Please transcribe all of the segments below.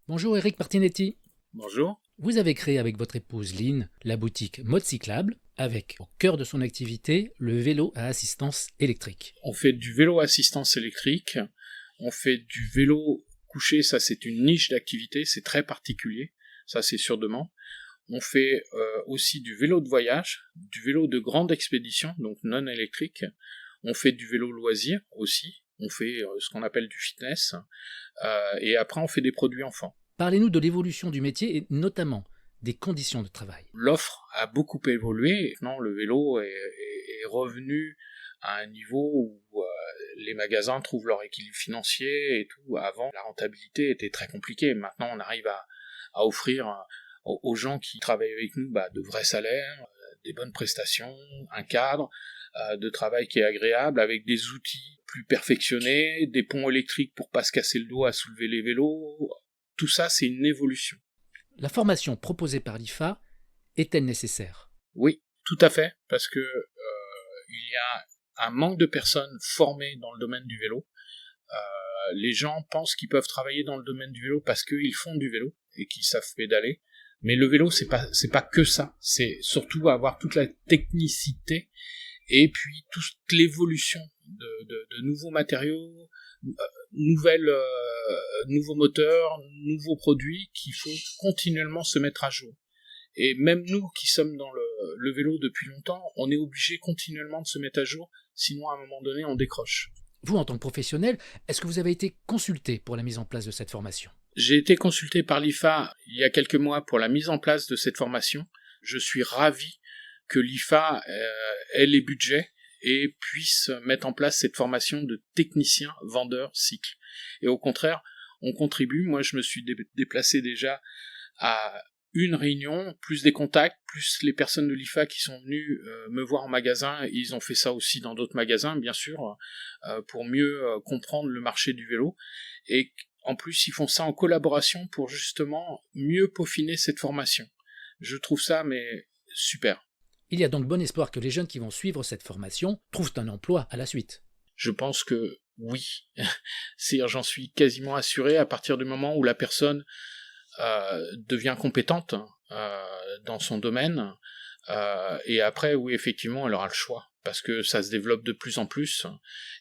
Bonjour Eric Martinetti. Bonjour. Vous avez créé avec votre épouse Lynn la boutique Mode Cyclable avec au cœur de son activité le vélo à assistance électrique. On fait du vélo à assistance électrique, on fait du vélo couché, ça c'est une niche d'activité, c'est très particulier, ça c'est sur demande. On fait aussi du vélo de voyage, du vélo de grande expédition, donc non électrique. On fait du vélo loisir aussi, on fait ce qu'on appelle du fitness, et après on fait des produits enfants. Parlez-nous de l'évolution du métier et notamment des conditions de travail. L'offre a beaucoup évolué. Maintenant, le vélo est revenu à un niveau où les magasins trouvent leur équilibre financier et tout. Avant, la rentabilité était très compliquée. Maintenant, on arrive à offrir aux gens qui travaillent avec nous de vrais salaires, des bonnes prestations, un cadre de travail qui est agréable, avec des outils plus perfectionnés, des ponts électriques pour pas se casser le dos à soulever les vélos. Tout ça, c'est une évolution. La formation proposée par l'IFA est-elle nécessaire ? Oui, tout à fait, parce que il y a un manque de personnes formées dans le domaine du vélo. Les gens pensent qu'ils peuvent travailler dans le domaine du vélo parce qu'ils font du vélo et qu'ils savent pédaler. Mais le vélo, c'est pas que ça. C'est surtout avoir toute la technicité et puis toute l'évolution de nouveaux matériaux, nouveaux moteurs, nouveaux produits qu'il faut continuellement se mettre à jour. Et même nous qui sommes dans le vélo depuis longtemps, on est obligé continuellement de se mettre à jour, sinon à un moment donné on décroche. Vous, en tant que professionnel, est-ce que vous avez été consulté pour la mise en place de cette formation ? J'ai été consulté par l'IFA il y a quelques mois pour la mise en place de cette formation. Je suis ravi que l'IFA ait les budgets et puisse mettre en place cette formation de technicien vendeur cycle. Et au contraire, on contribue. Moi, je me suis déplacé déjà à une réunion, plus des contacts, plus les personnes de l'IFA qui sont venues me voir en magasin. Et ils ont fait ça aussi dans d'autres magasins, bien sûr, pour mieux comprendre le marché du vélo. Et en plus, ils font ça en collaboration pour justement mieux peaufiner cette formation. Je trouve ça, mais super. Il y a donc bon espoir que les jeunes qui vont suivre cette formation trouvent un emploi à la suite. Je pense que oui. J'en suis quasiment assuré à partir du moment où la personne devient compétente dans son domaine. Et après, oui, effectivement, elle aura le choix. Parce que ça se développe de plus en plus.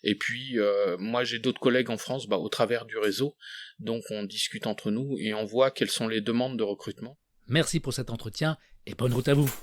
Et puis, moi, j'ai d'autres collègues en France au travers du réseau. Donc, on discute entre nous et on voit quelles sont les demandes de recrutement. Merci pour cet entretien et bonne route à vous.